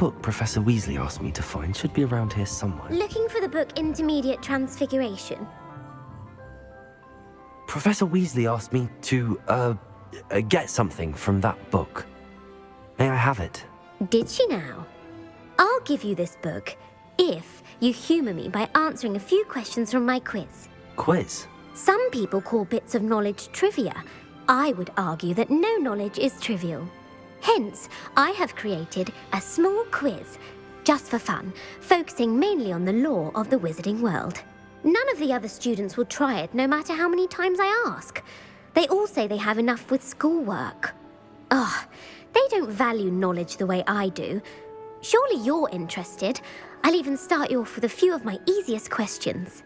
book Professor Weasley asked me to find should be around here somewhere. Looking for the book Intermediate Transfiguration? Professor Weasley asked me to, get something from that book. May I have it? Did she now? I'll give you this book if you humour me by answering a few questions from my quiz. Quiz? Some people call bits of knowledge trivia. I would argue that no knowledge is trivial. Hence, I have created a small quiz, just for fun, focusing mainly on the lore of the wizarding world. None of the other students will try it, no matter how many times I ask. They all say they have enough with schoolwork. Ugh, they don't value knowledge the way I do. Surely you're interested. I'll even start you off with a few of my easiest questions.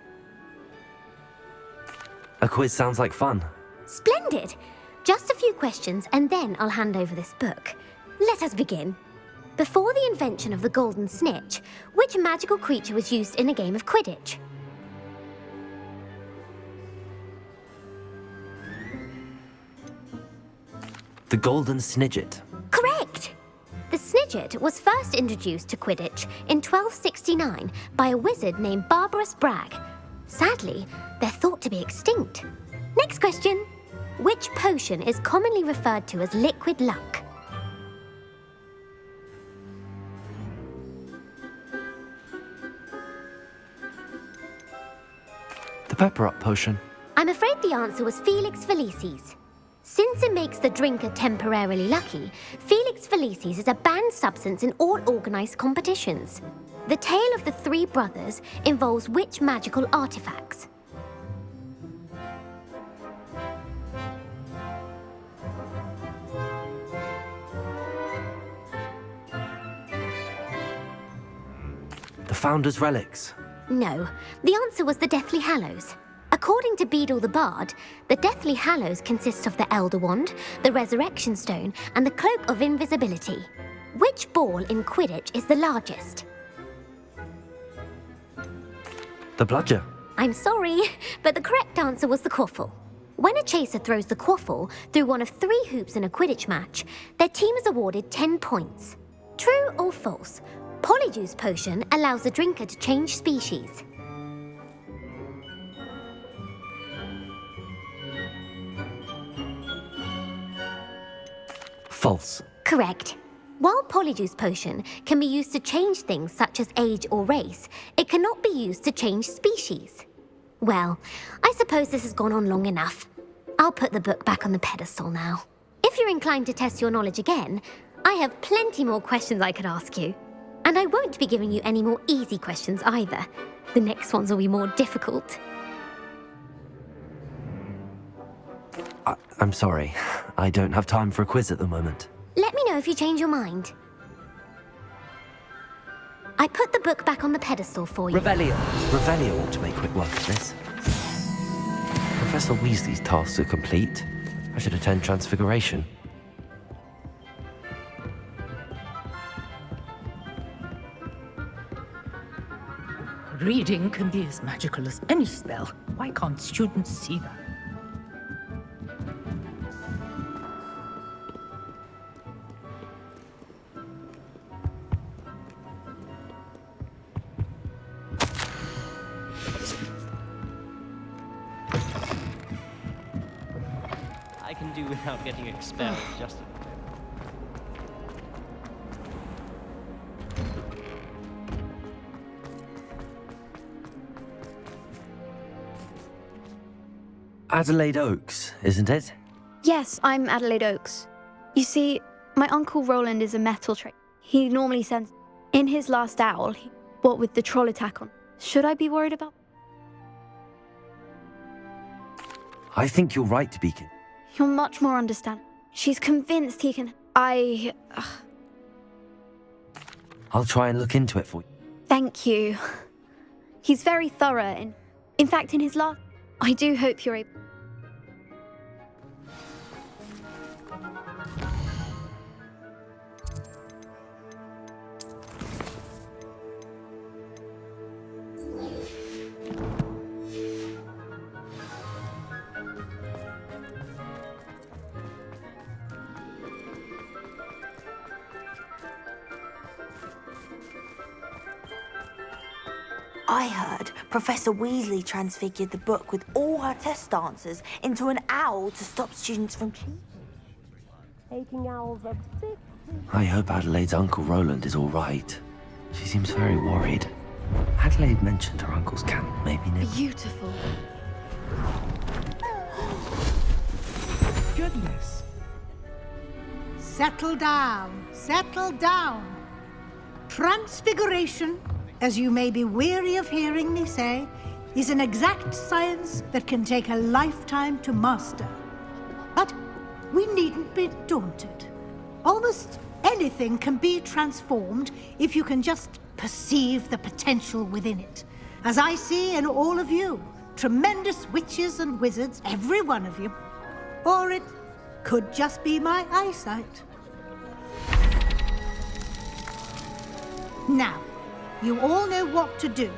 A quiz sounds like fun. Splendid! Just a few questions and then I'll hand over this book. Let us begin. Before the invention of the golden snitch, which magical creature was used in a game of Quidditch? The golden snidget. Correct! The snidget was first introduced to Quidditch in 1269 by a wizard named Barbarous Bragg. Sadly, they're thought to be extinct. Next question. Which potion is commonly referred to as liquid luck? The pepper up potion. I'm afraid the answer was Felix Felicis. Since it makes the drinker temporarily lucky, Felix Felicis is a banned substance in all organised competitions. The tale of the three brothers involves which magical artifacts? The Founder's Relics. No, the answer was the Deathly Hallows. According to Beadle the Bard, the Deathly Hallows consists of the Elder Wand, the Resurrection Stone, and the Cloak of Invisibility. Which ball in Quidditch is the largest? The bludger. I'm sorry, but the correct answer was the quaffle. When a chaser throws the quaffle through one of 3 hoops in a Quidditch match, their team is awarded 10 points. True or false? Polyjuice Potion allows the drinker to change species. False. Correct. While Polyjuice Potion can be used to change things such as age or race, it cannot be used to change species. Well, I suppose this has gone on long enough. I'll put the book back on the pedestal now. If you're inclined to test your knowledge again, I have plenty more questions I could ask you. And I won't be giving you any more easy questions either. The next ones will be more difficult. I'm sorry. I don't have time for a quiz at the moment. Let me know if you change your mind. I put the book back on the pedestal for you. Revelio. Revelio ought to make quick work of this. Professor Weasley's tasks are complete. I should attend Transfiguration. Reading can be as magical as any spell. Why can't students see that? I can do without getting expelled just a Adelaide Oaks, isn't it? Yes, I'm Adelaide Oaks. You see, my Uncle Roland is a metal trader. He normally sends... In his last owl, what with the troll attack on... Should I be worried about? I think you're right to be... You're much more understanding. She's convinced he can... I'll try and look into it for you. Thank you. He's very thorough in fact, in his last... I do hope you're able... I heard Professor Weasley transfigured the book with all her test answers into an owl to stop students from cheating. Taking owls a bit... I hope Adelaide's Uncle Roland is all right. She seems very worried. Adelaide mentioned her uncle's camp, maybe near... Beautiful. Goodness. Settle down. Settle down. Transfiguration, as you may be weary of hearing me say, is an exact science that can take a lifetime to master. But we needn't be daunted. Almost anything can be transformed if you can just perceive the potential within it. As I see in all of you, tremendous witches and wizards, every one of you. Or it could just be my eyesight. Now, you all know what to do.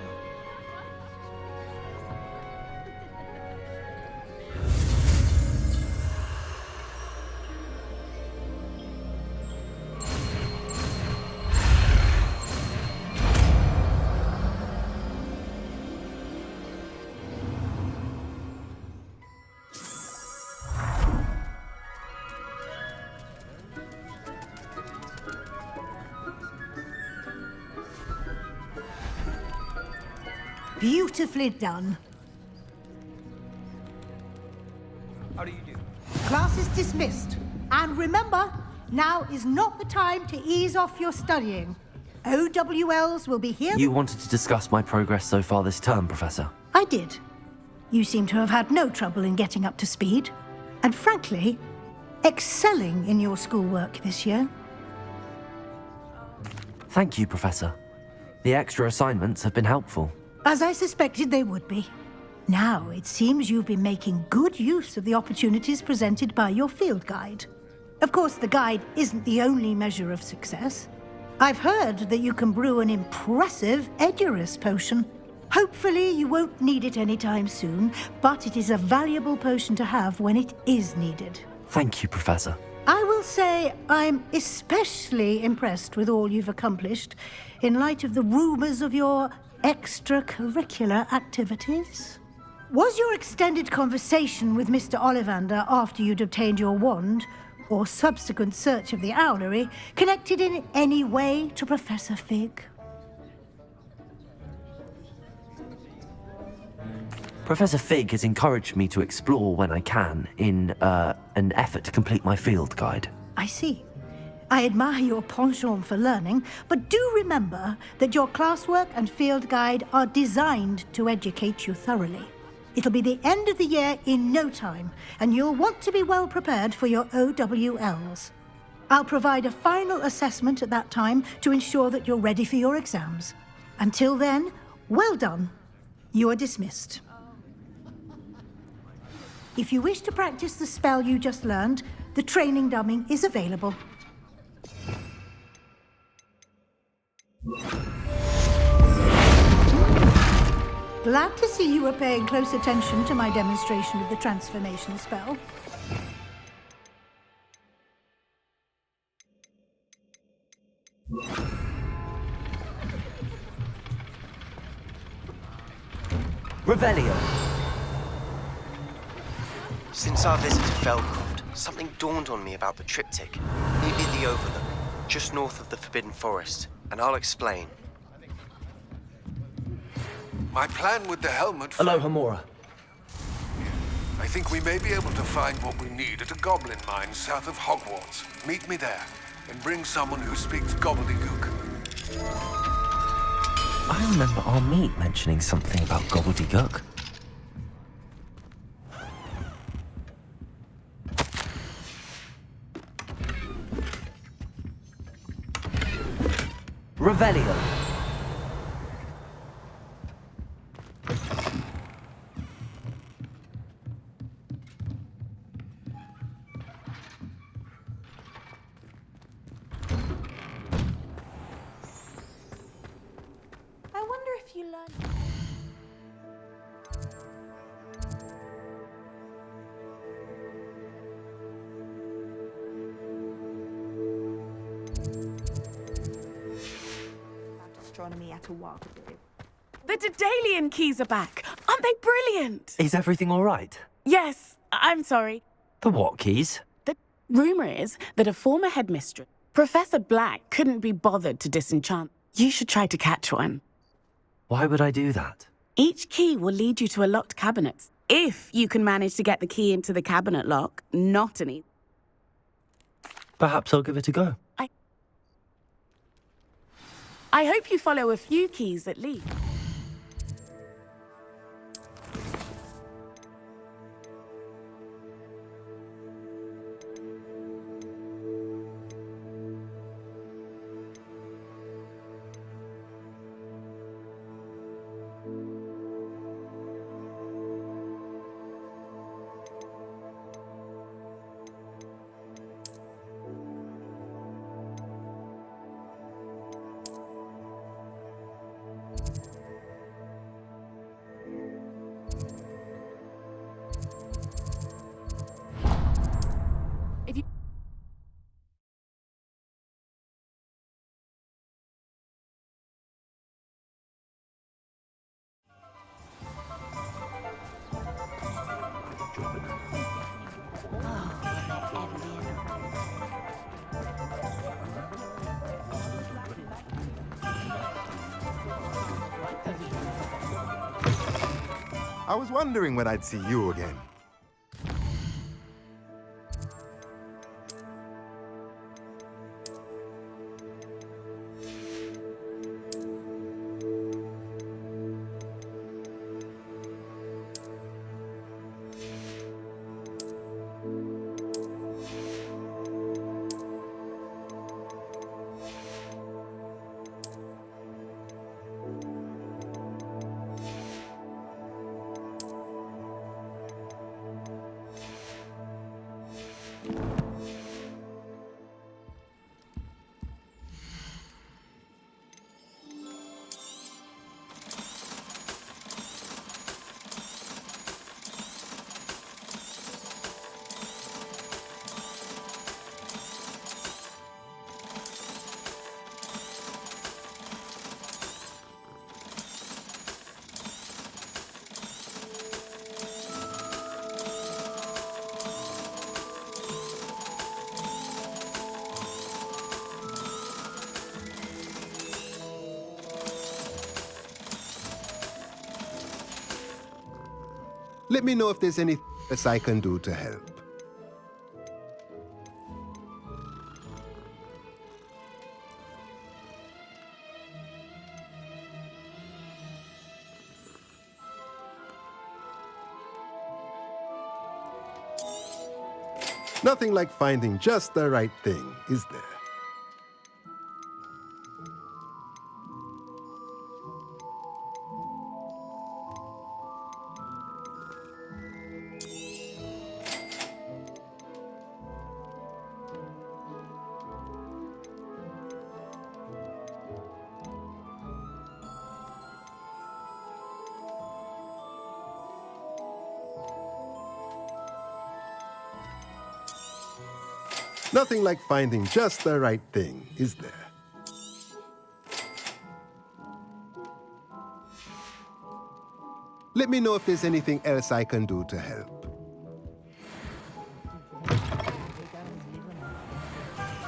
Beautifully done. How do you do? Class is dismissed. And remember, now is not the time to ease off your studying. OWLs will be here... You wanted to discuss my progress so far this term, Professor. I did. You seem to have had no trouble in getting up to speed. And frankly, excelling in your schoolwork this year. Thank you, Professor. The extra assignments have been helpful. As I suspected they would be. Now, it seems you've been making good use of the opportunities presented by your field guide. Of course, the guide isn't the only measure of success. I've heard that you can brew an impressive Edurus potion. Hopefully, you won't need it anytime soon, but it is a valuable potion to have when it is needed. Thank you, Professor. I will say I'm especially impressed with all you've accomplished in light of the rumors of your extracurricular activities. Was your extended conversation with Mr. Ollivander after you'd obtained your wand, or subsequent search of the owlery, connected in any way to Professor Fig? Professor Fig has encouraged me to explore when I can in an effort to complete my field guide. I see. I admire your penchant for learning, but do remember that your classwork and field guide are designed to educate you thoroughly. It'll be the end of the year in no time, and you'll want to be well prepared for your OWLs. I'll provide a final assessment at that time to ensure that you're ready for your exams. Until then, well done. You are dismissed. If you wish to practice the spell you just learned, the training dummy is available. Glad to see you were paying close attention to my demonstration of the transformation spell. Revelio! Since our visit to Feldcroft, something dawned on me about the triptych. Maybe the Overlook, just north of the Forbidden Forest, and I'll explain. My plan with the helmet... Aloha, Mora. I think we may be able to find what we need at a goblin mine south of Hogwarts. Meet me there, and bring someone who speaks gobbledygook. I remember our meet mentioning something about gobbledygook. Revelio. I wonder if you learned... astronomy at a while. The Daedalian keys are back. Aren't they brilliant? Is everything all right? Yes, I'm sorry. The what keys? The rumor is that a former headmistress, Professor Black, couldn't be bothered to disenchant. You should try to catch one. Why would I do that? Each key will lead you to a locked cabinet. If you can manage to get the key into the cabinet lock, not an easy. Perhaps I'll give it a go. I hope you follow a few keys that lead. I was wondering when I'd see you again. Let me know if there's anything else I can do to help. Nothing like finding just the right thing, is there? Nothing like finding just the right thing, is there? Let me know if there's anything else I can do to help.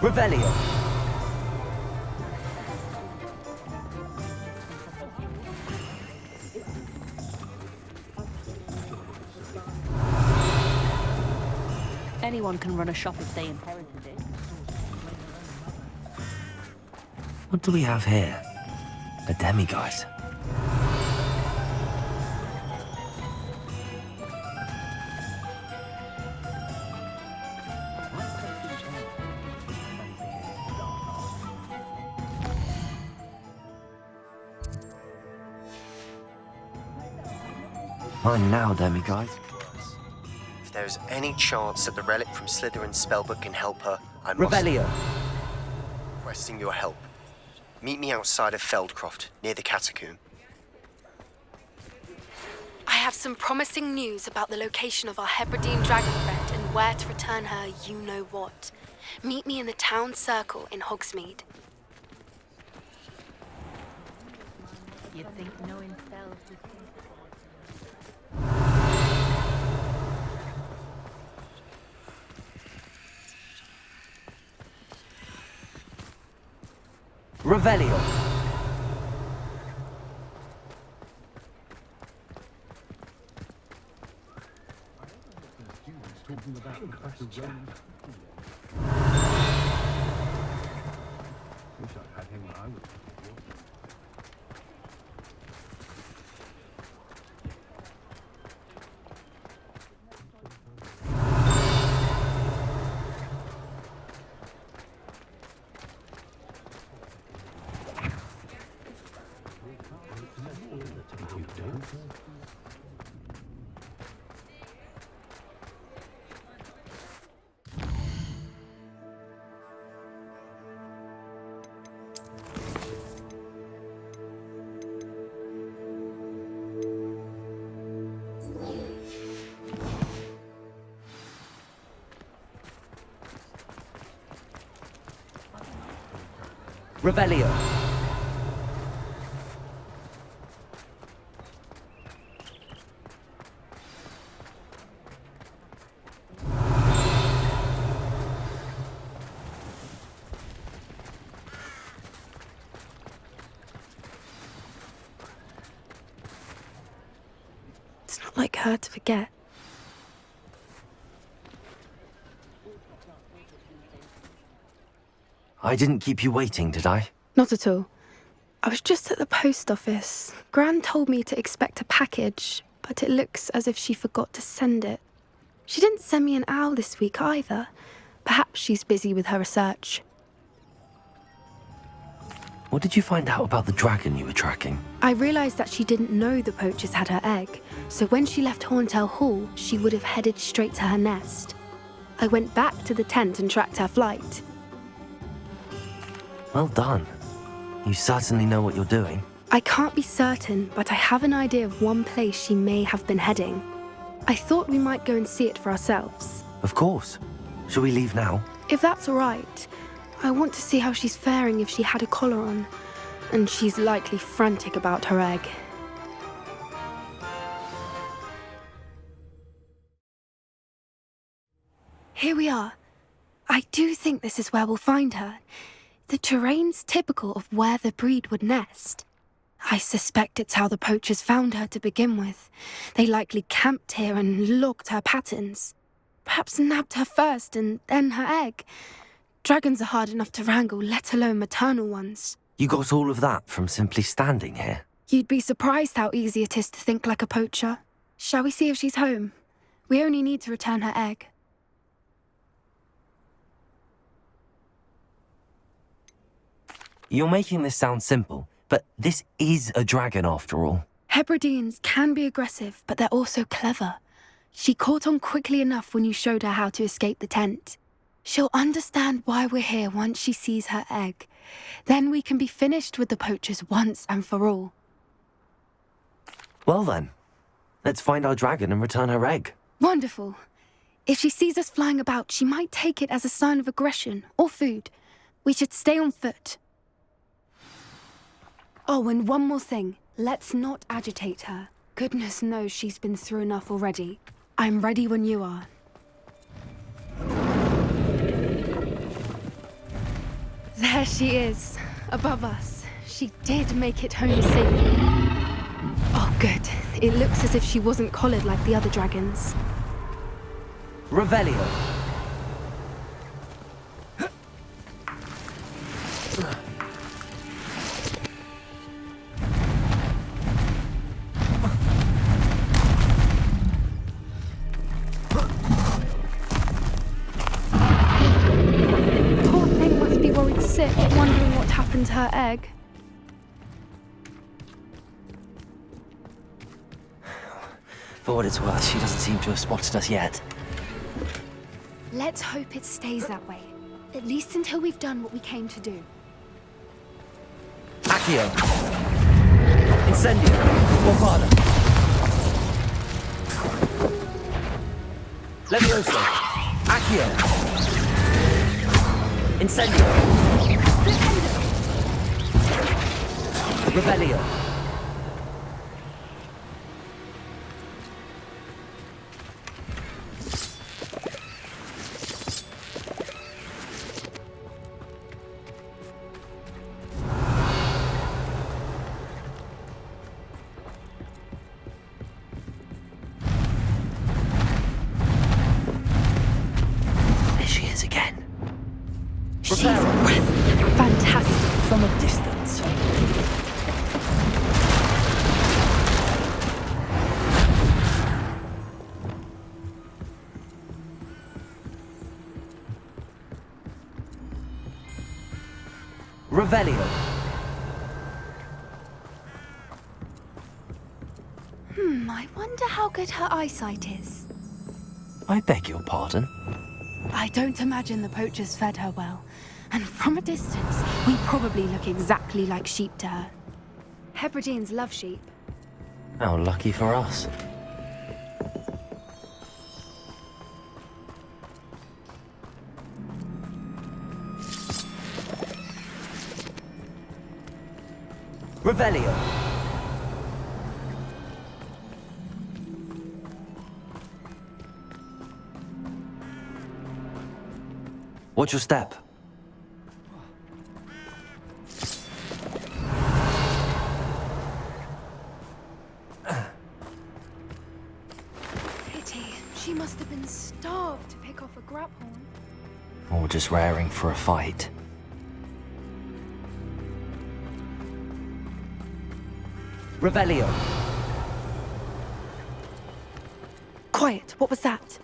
Revelio. Anyone can run a shop if they inherited it. What do we have here? A demiguise. Mine now, demiguise. If there's any chance that the relic from Slytherin's spellbook can help her, I must... Revelio. Requesting your help. Meet me outside of Feldcroft, near the catacomb. I have some promising news about the location of our Hebridean dragon friend and where to return her you-know-what. Meet me in the town circle in Hogsmeade. You'd think knowing spells would... Revelio. Revelio. It's not like her to forget. I didn't keep you waiting, did I? Not at all. I was just at the post office. Gran told me to expect a package, but it looks as if she forgot to send it. She didn't send me an owl this week either. Perhaps she's busy with her research. What did you find out about the dragon you were tracking? I realised that she didn't know the poachers had her egg, so when she left Horntail Hall, she would have headed straight to her nest. I went back to the tent and tracked her flight. Well done. You certainly know what you're doing. I can't be certain, but I have an idea of one place she may have been heading. I thought we might go and see it for ourselves. Of course. Shall we leave now? If that's all right. I want to see how she's faring if she had a collar on, and she's likely frantic about her egg. Here we are. I do think this is where we'll find her. The terrain's typical of where the breed would nest. I suspect it's how the poachers found her to begin with. They likely camped here and logged her patterns. Perhaps nabbed her first and then her egg. Dragons are hard enough to wrangle, let alone maternal ones. You got all of that from simply standing here? You'd be surprised how easy it is to think like a poacher. Shall we see if she's home? We only need to return her egg. You're making this sound simple, but this is a dragon after all. Hebrideans can be aggressive, but they're also clever. She caught on quickly enough when you showed her how to escape the tent. She'll understand why we're here once she sees her egg. Then we can be finished with the poachers once and for all. Well then, let's find our dragon and return her egg. Wonderful. If she sees us flying about, she might take it as a sign of aggression or food. We should stay on foot. Oh, and one more thing. Let's not agitate her. Goodness knows she's been through enough already. I'm ready when you are. There she is, above us. She did make it home safely. Oh, good. It looks as if she wasn't collared like the other dragons. Revelio. Sick, wondering what happened to her egg. For what it's worth, she doesn't seem to have spotted us yet. Let's hope it stays that way. At least until we've done what we came to do. Accio! Incendio! Morfada! Levioso! Accio! Incendio! Revelio! Prepare Fantastic. from a distance. Revelio. I wonder how good her eyesight is. I beg your pardon. I don't imagine the poachers fed her well. And from a distance, we probably look exactly like sheep to her. Hebrideans love sheep. How lucky for us. Revelio. Watch your step. Pity. She must have been starved to pick off a grubhorn. Or just raring for a fight. Revelio. Quiet. What was that?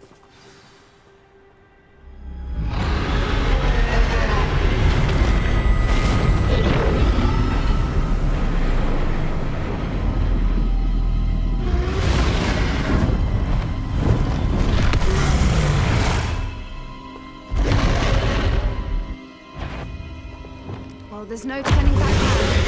Well, there's no turning back now.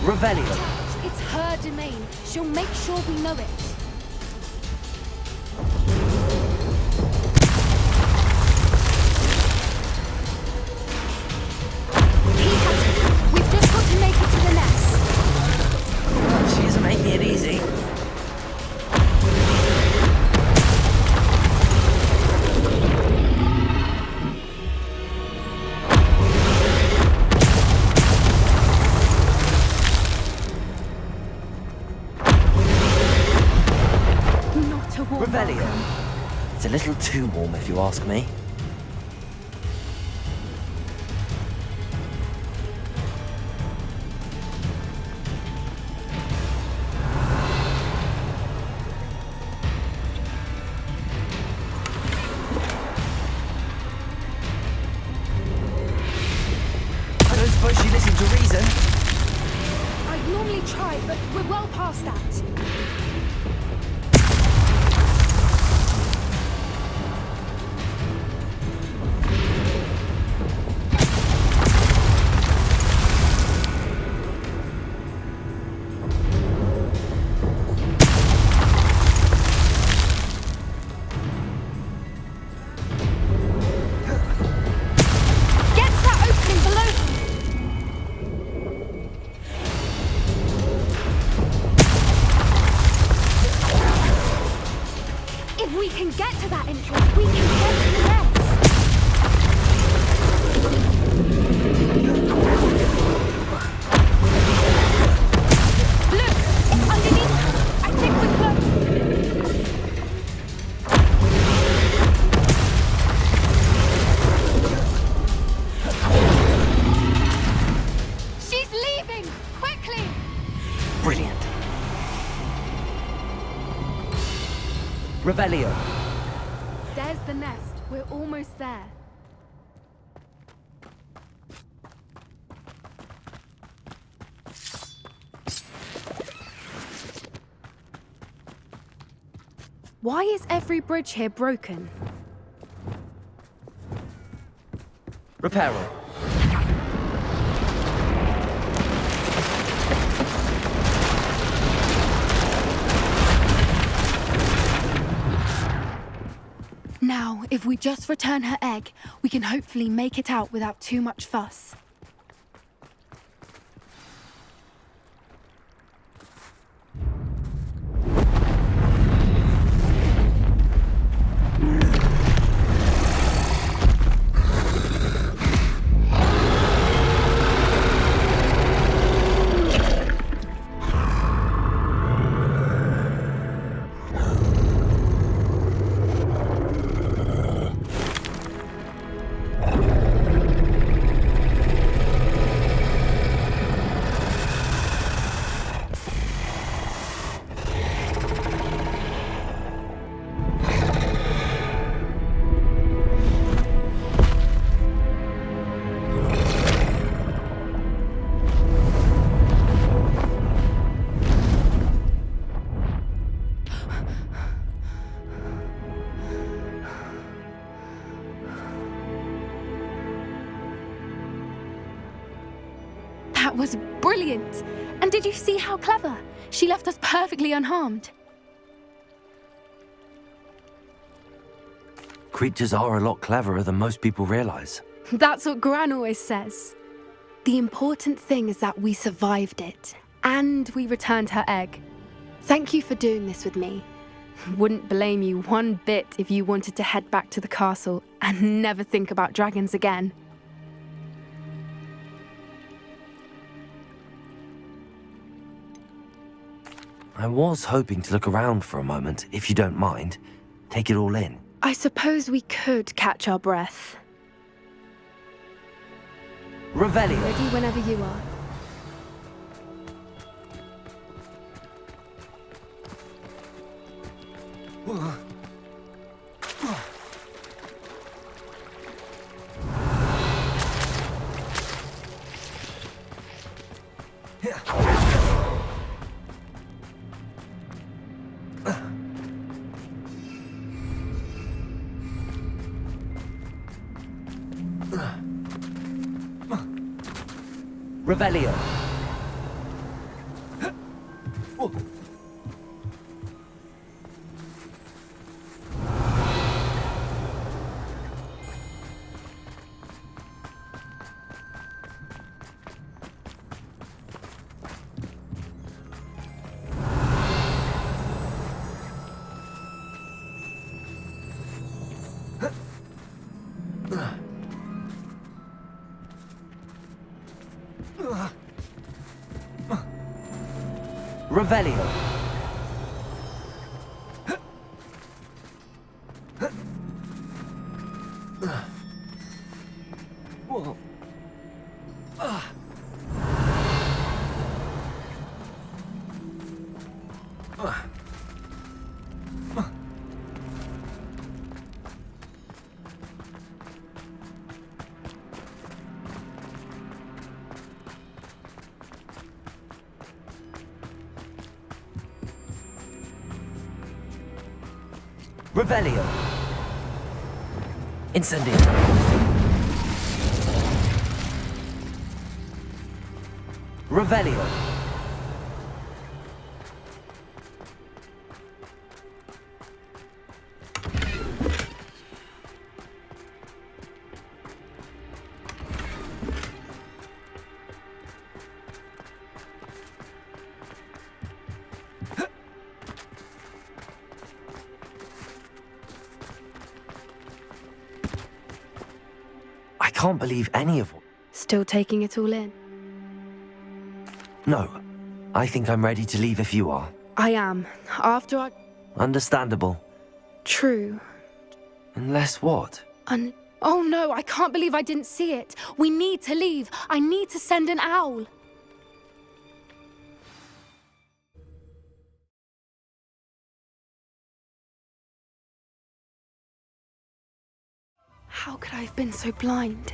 Revelio. It's her domain. She'll make sure we know it. Keep at it. We've just got to make it to the nest. She isn't making it easy. Revelio. It's a little too warm, if you ask me. I don't suppose she listened to reason. I'd normally try, but we're well past that. If we can get to that entrance, we can get to the nest. Look, it's underneath her. I think we're close. She's leaving! Quickly! Brilliant. Revelio. There's the nest. We're almost there. Why is every bridge here broken? Repair her. Now, if we just return her egg, we can hopefully make it out without too much fuss. That was brilliant! And did you see how clever? She left us perfectly unharmed. Creatures are a lot cleverer than most people realize. That's what Gran always says. The important thing is that we survived it, and we returned her egg. Thank you for doing this with me. Wouldn't blame you one bit if you wanted to head back to the castle and never think about dragons again. I was hoping to look around for a moment, if you don't mind. Take it all in. I suppose we could catch our breath. Revelio. Ready whenever you are. Revelio. Revelio. Revelio. Incendio. Revelio. I can't believe any of what... Still taking it all in? No. I think I'm ready to leave if you are. I am. After I... Understandable. True. Unless what? Oh no, I can't believe I didn't see it. We need to leave. I need to send an owl. How could I have been so blind?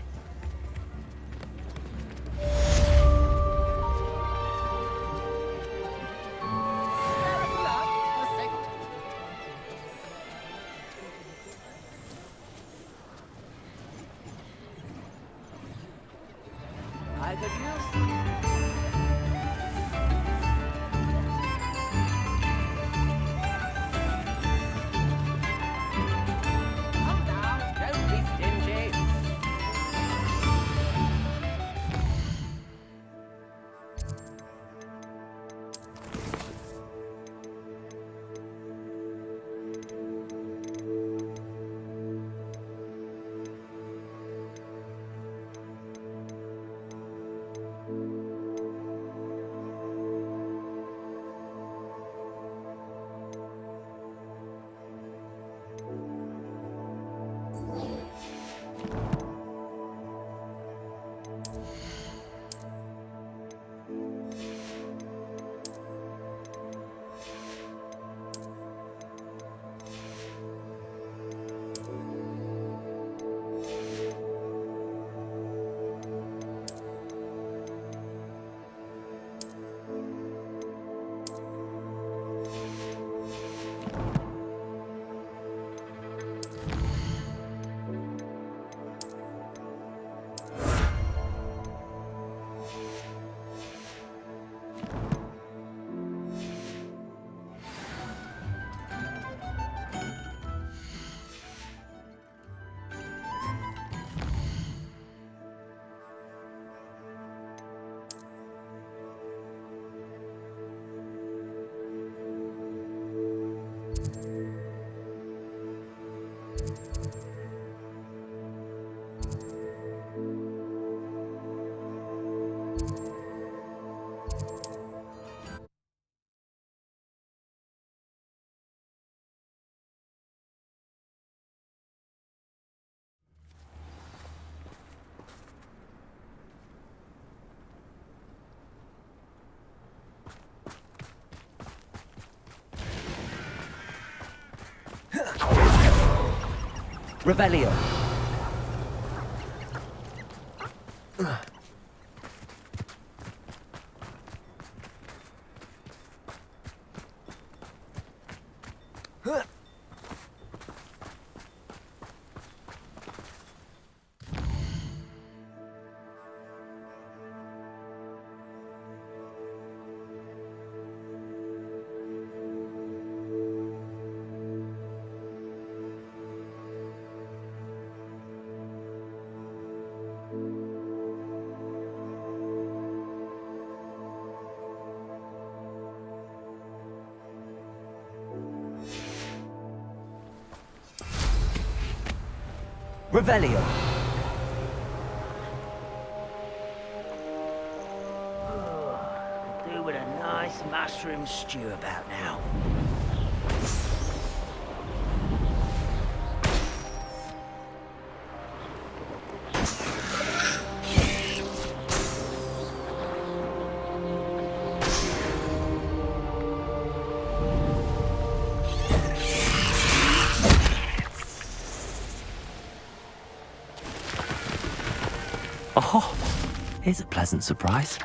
Revelio. Revelio. Do with a nice mushroom stew about now. Oh, here's a pleasant surprise.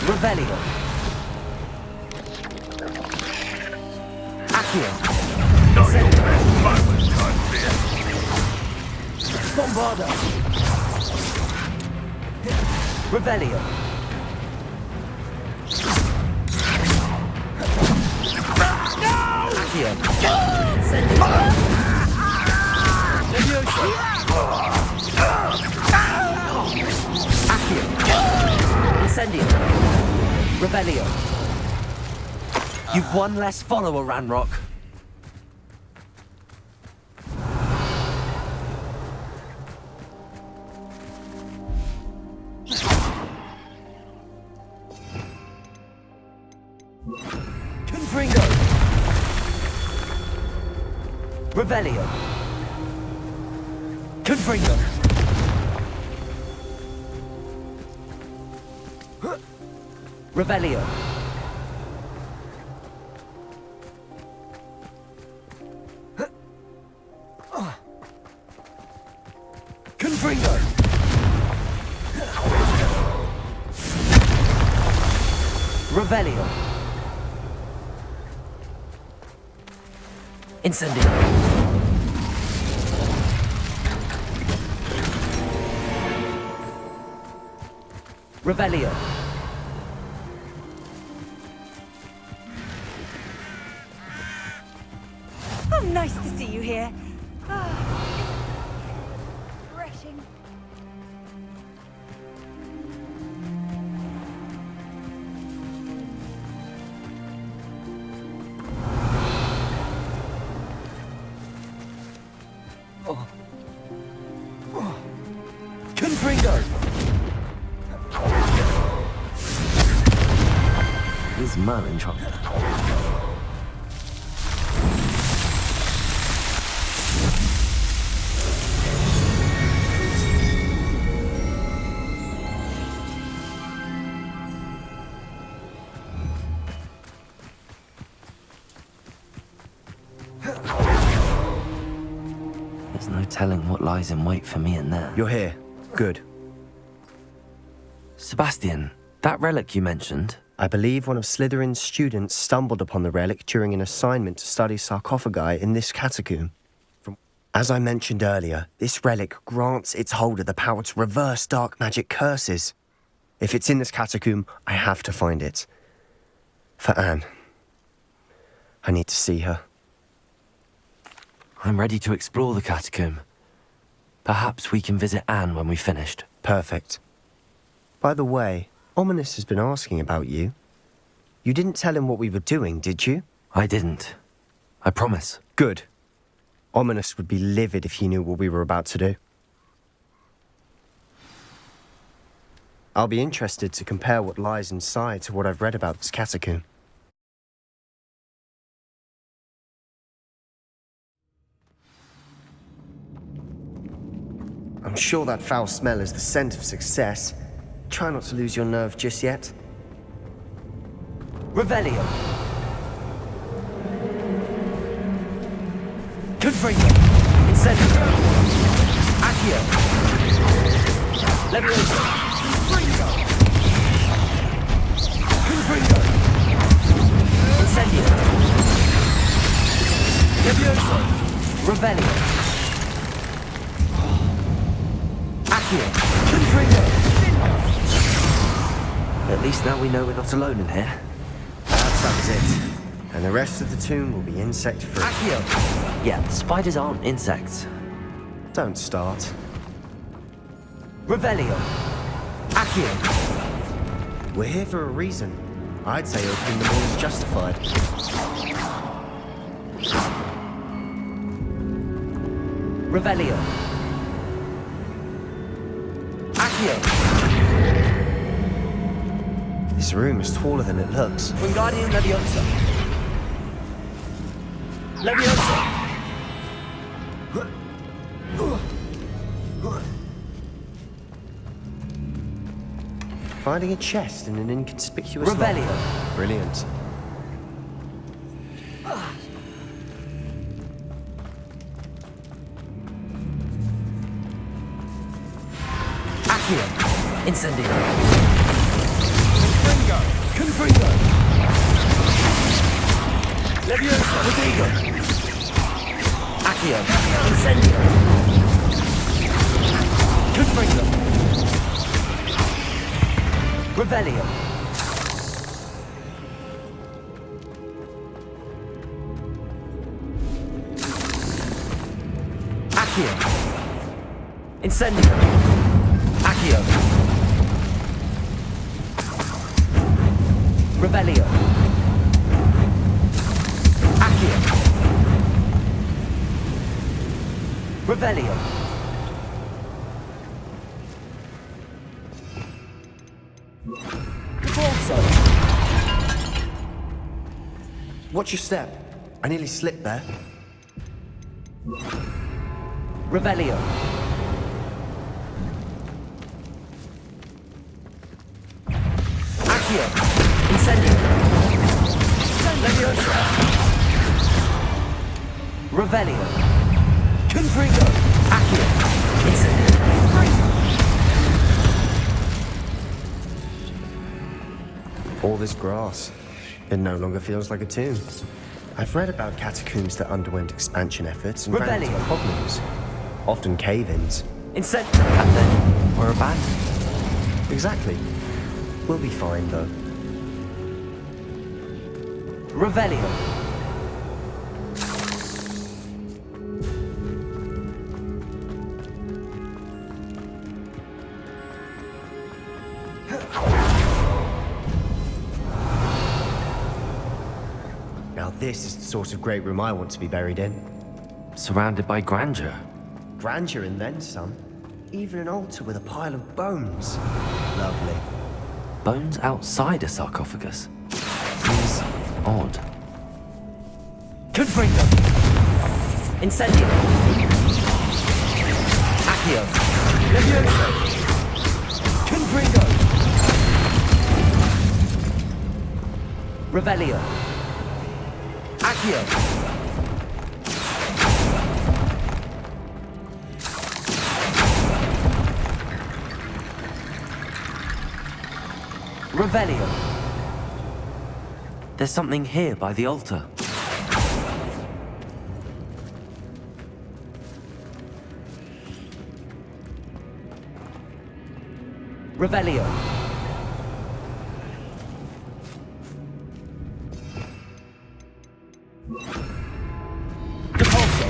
Revelio. Accio. Bombarda. Revelio. Accio. Send Accio. Incendio. Revelio. You've one less follower, Ranrock. Confringo. Revelio. Confringo. Revelio. Confringo. Revelio. Incendio. Revelio. Oh, nice to see you here. Refreshing. Confringo! Is Merlin trying? There's no telling what lies in wait for me in there. You're here. Good. Sebastian, that relic you mentioned. I believe one of Slytherin's students stumbled upon the relic during an assignment to study sarcophagi in this catacomb. As I mentioned earlier, this relic grants its holder the power to reverse dark magic curses. If it's in this catacomb, I have to find it. For Anne. I need to see her. I'm ready to explore the catacomb. Perhaps we can visit Anne when we've finished. Perfect. By the way, Ominous has been asking about you. You didn't tell him what we were doing, did you? I didn't. I promise. Good. Ominous would be livid if he knew what we were about to do. I'll be interested to compare what lies inside to what I've read about this catacomb. I'm sure that foul smell is the scent of success. Try not to lose your nerve just yet. Revelio. Confringo. Incendio. Accio. Levioso. Confringo. Confringo. Incendio. Levioso. Revelio. Accio. Confringo. At least now we know we're not alone in here. That was it. And the rest of the tomb will be insect-free. Accio! Yeah, spiders aren't insects. Don't start. Revelio. Accio. We're here for a reason. I'd say opening them all is justified. Revelio. Accio. This room is taller than it looks. Wingardium Leviosa. Leviosa. Finding a chest in an inconspicuous Revelio. lock. Brilliant. Accio. Incendio. Confringo! Leviosa! Protego! Accio! Incendio! Confringo! Revelio! Accio! Incendio! Accio! Revelio. Accio. Revelio. Also. Watch your step. I nearly slipped there. Revelio. Accio. Incendio. Leviosa. Revelio. Confringo. Accio. Incendio. All this grass. It no longer feels like a tomb. I've read about catacombs that underwent expansion efforts and ran into Revelio. problems. Often cave-ins. Incendio. And then we're abandoned. Exactly. We'll be fine, though. Revelio. Now this is the sort of great room I want to be buried in. Surrounded by grandeur. Grandeur and then some. Even an altar with a pile of bones. Lovely. Bones outside a sarcophagus. Seems odd. Confringo! Incendio! Accio! Levioso! Confringo! Revelio! Accio! Revelio. There's something here by the altar. Revelio. Depulso.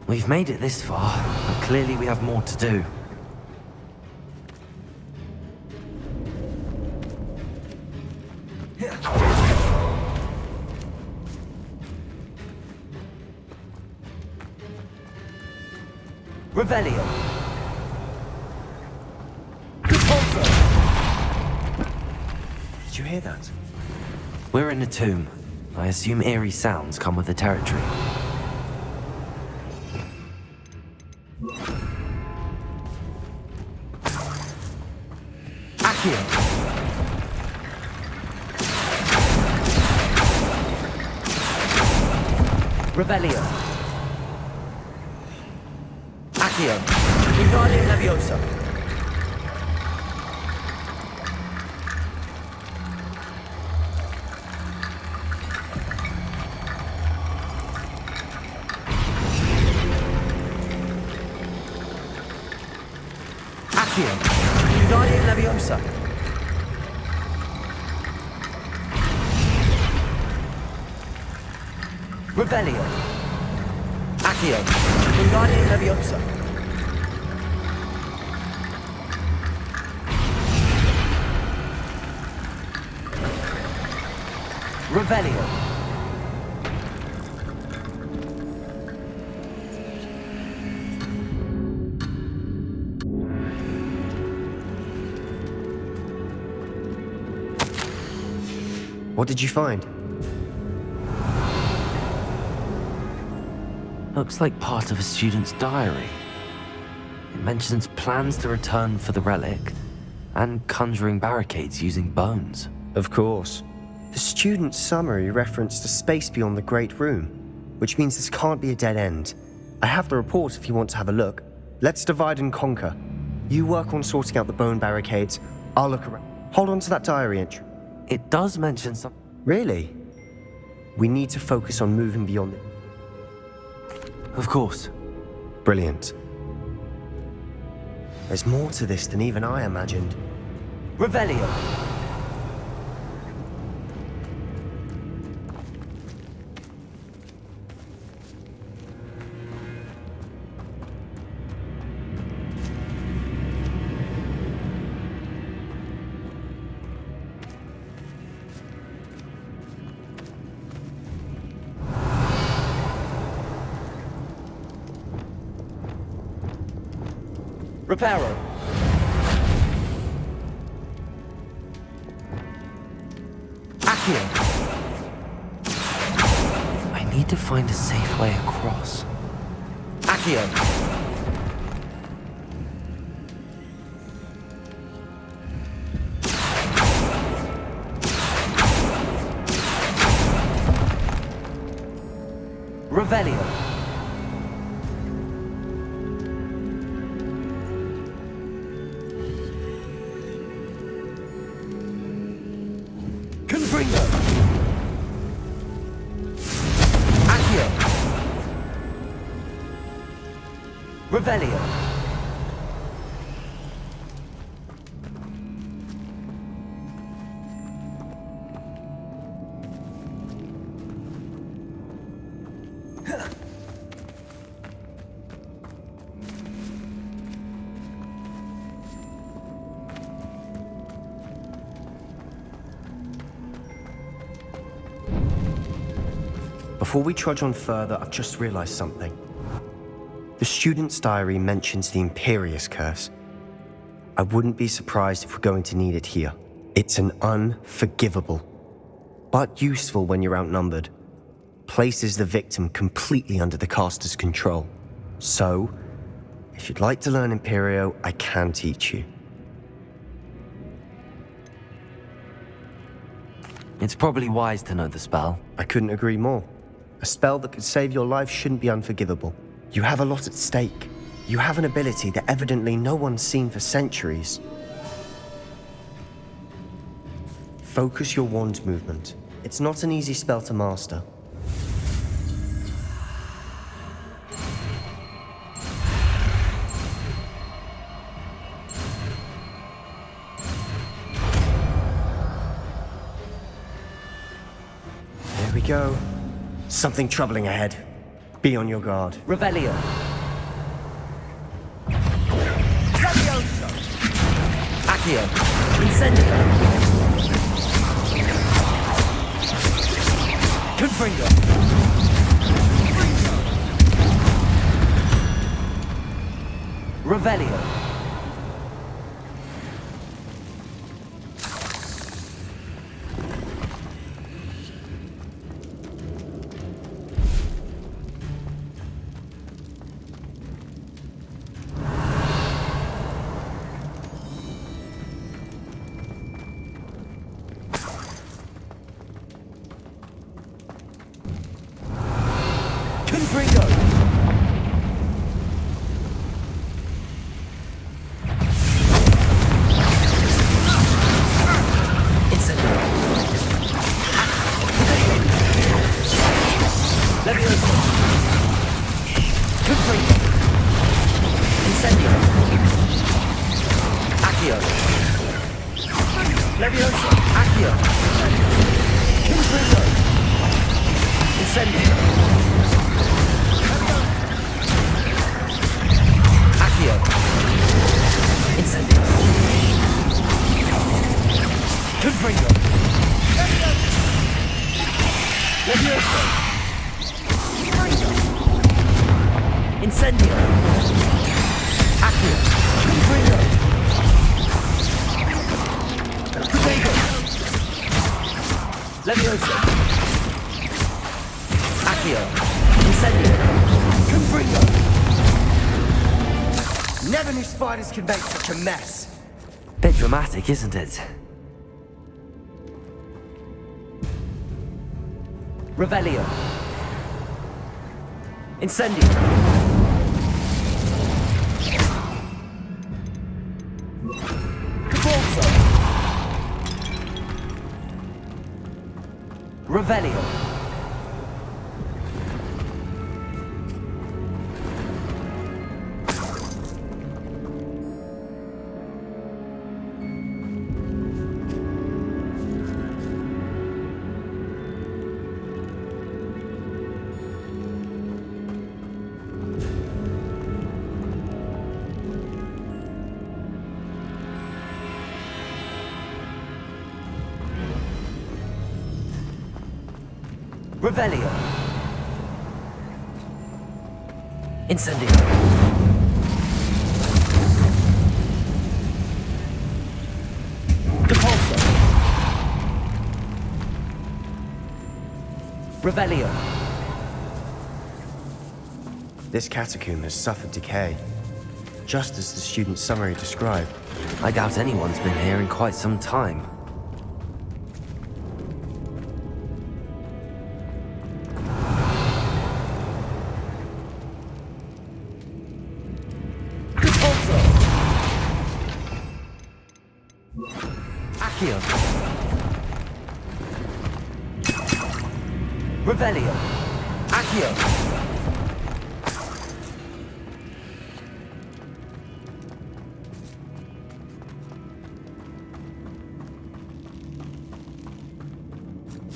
We've made it this far, but clearly we have more to do. Revelio. Depulso. Did you hear that? We're in a tomb. I assume eerie sounds come with the territory. Accio. Revelio. Accio. Wingardium Leviosa. Accio. Wingardium Leviosa. Revelio. Accio. Wingardium Leviosa. Revelio. What did you find? Looks like part of a student's diary. It mentions plans to return for the relic and conjuring barricades using bones. Of course. The student's summary referenced a space beyond the Great Room, which means this can't be a dead end. I have the report if you want to have a look. Let's divide and conquer. You work on sorting out the bone barricades. I'll look around. Hold on to that diary entry. It does mention some... Really? We need to focus on moving beyond it. Of course. Brilliant. There's more to this than even I imagined. Revelio. Reparo. Accio. I need to find a safe way across. Accio. Revelio. Confringo. Accio. Revelio. Before we trudge on further, I've just realized something. The student's diary mentions the Imperious Curse. I wouldn't be surprised if we're going to need it here. It's an unforgivable, but useful when you're outnumbered. Places the victim completely under the caster's control. So, if you'd like to learn Imperio, I can teach you. It's probably wise to know the spell. I couldn't agree more. A spell that could save your life shouldn't be unforgivable. You have a lot at stake. You have an ability that evidently no one's seen for centuries. Focus your wand movement. It's not an easy spell to master. There we go. Something troubling ahead. Be on your guard. Revelio. Accio. Incendio. Confringo. Revelio. Never knew spiders could make such a mess. Bit dramatic, isn't it? Revelio. Incendio. Cabalso. Revelio. Revelio. Incendio. Depulso. Revelio. This catacomb has suffered decay, just as the student's summary described. I doubt anyone's been here in quite some time. Revelio. Accio.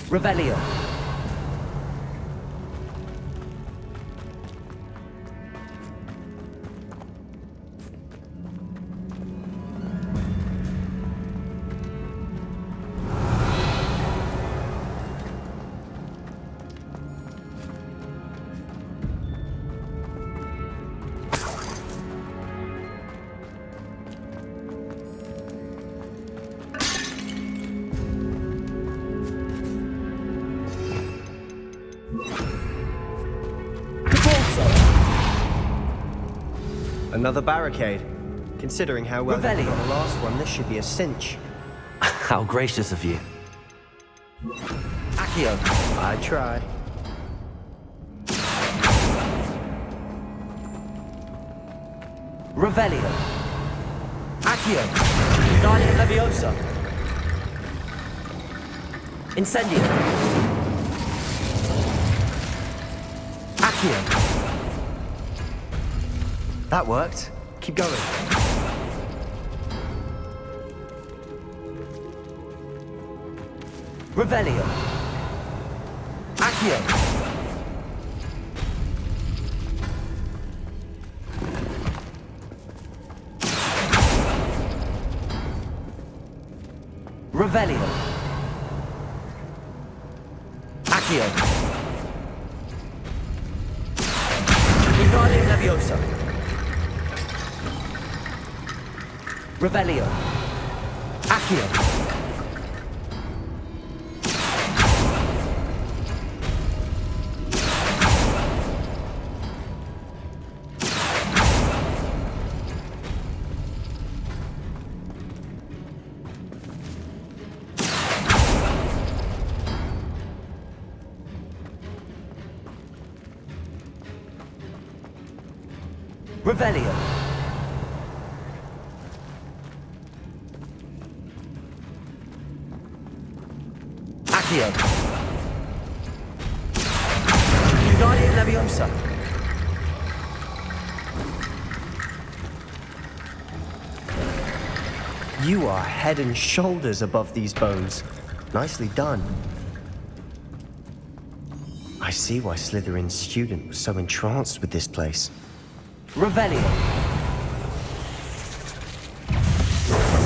Revelio. Another barricade. Considering how well you did on the last one, this should be a cinch. How gracious of you. Accio. I try. Revelio. Accio. Guardian Leviosa. Incendio. Accio. That worked. Keep going. Revelio. Accio. Revelio. Accio. Guardian Leviosa. Revelio. Accio. Revelio. Accio. Guardian Leviosa. You are head and shoulders above these bones. Nicely done. I see why Slytherin's student was so entranced with this place. Revelio.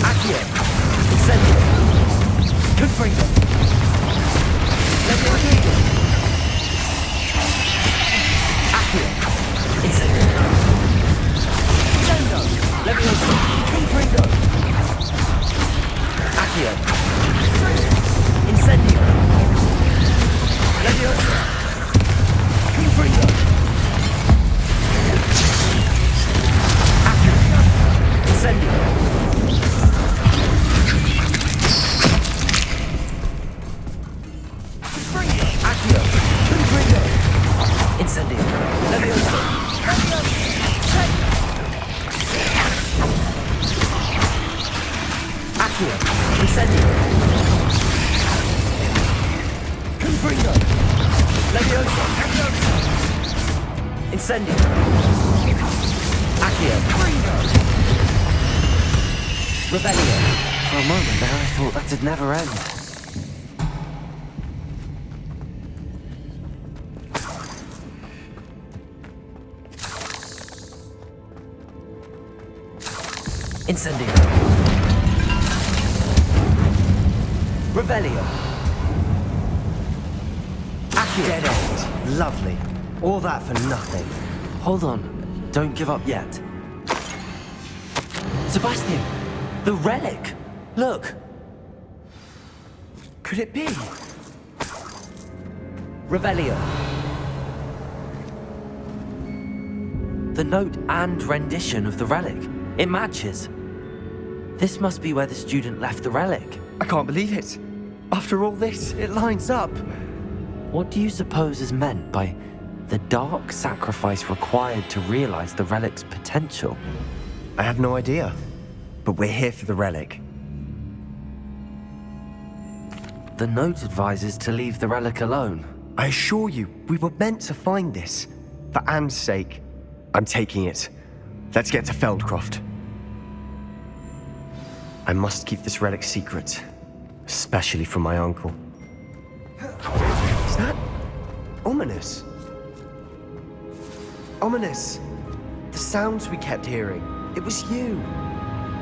Accio. Incendio. Confringo. Leviosa. Accio. Incendio. Sendo. Leviosa. Confringo. Accio. Incendio. Leviosa. Confringo. Incendio. Accio. Confringo. Incendio. Leviosa. Accio. Incendio. Confringo. Leviosa. Incendio. Accio. Revelio. For a moment there, I thought that'd never end. Incendio. Revelio. Accio. Dead end. Lovely. All that for nothing. Hold on. Don't give up yet. Sebastian! The relic! Look! Could it be? Revelio. The note and rendition of the relic. It matches. This must be where the student left the relic. I can't believe it. After all this, it lines up. What do you suppose is meant by the dark sacrifice required to realize the relic's potential? I have no idea. But we're here for the relic. The note advises to leave the relic alone. I assure you, we were meant to find this. For Anne's sake, I'm taking it. Let's get to Feldcroft. I must keep this relic secret, especially from my uncle. Ominous! Ominous! The sounds we kept hearing. It was you.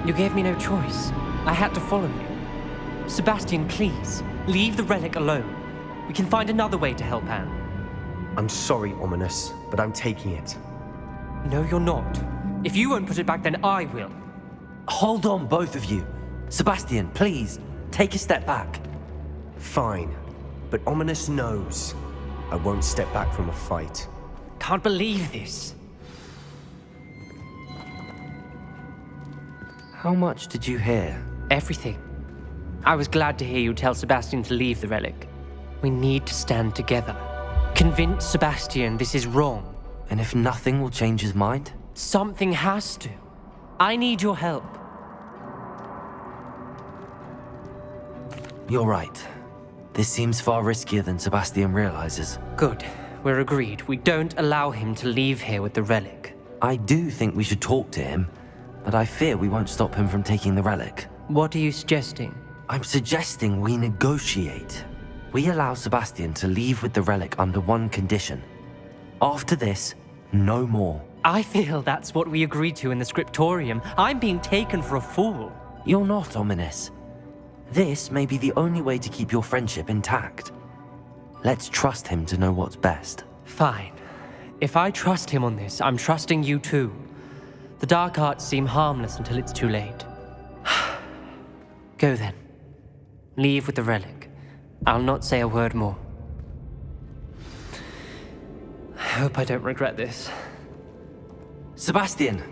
You gave me no choice. I had to follow you. Sebastian, please, leave the relic alone. We can find another way to help Anne. I'm sorry, Ominous, but I'm taking it. No, you're not. If you won't put it back, then I will. Hold on, both of you. Sebastian, please, take a step back. Fine, but Ominous knows I won't step back from a fight. Can't believe this. How much did you hear? Everything. I was glad to hear you tell Sebastian to leave the relic. We need to stand together. Convince Sebastian this is wrong. And if nothing will change his mind? Something has to. I need your help. You're right. This seems far riskier than Sebastian realizes. Good. We're agreed. We don't allow him to leave here with the relic. I do think we should talk to him, but I fear we won't stop him from taking the relic. What are you suggesting? I'm suggesting we negotiate. We allow Sebastian to leave with the relic under one condition. After this, no more. I feel that's what we agreed to in the scriptorium. I'm being taken for a fool. You're not, Ominous. This may be the only way to keep your friendship intact. Let's trust him to know what's best. Fine. If I trust him on this, I'm trusting you too. The dark arts seem harmless until it's too late. Go then. Leave with the relic. I'll not say a word more. I hope I don't regret this. Sebastian!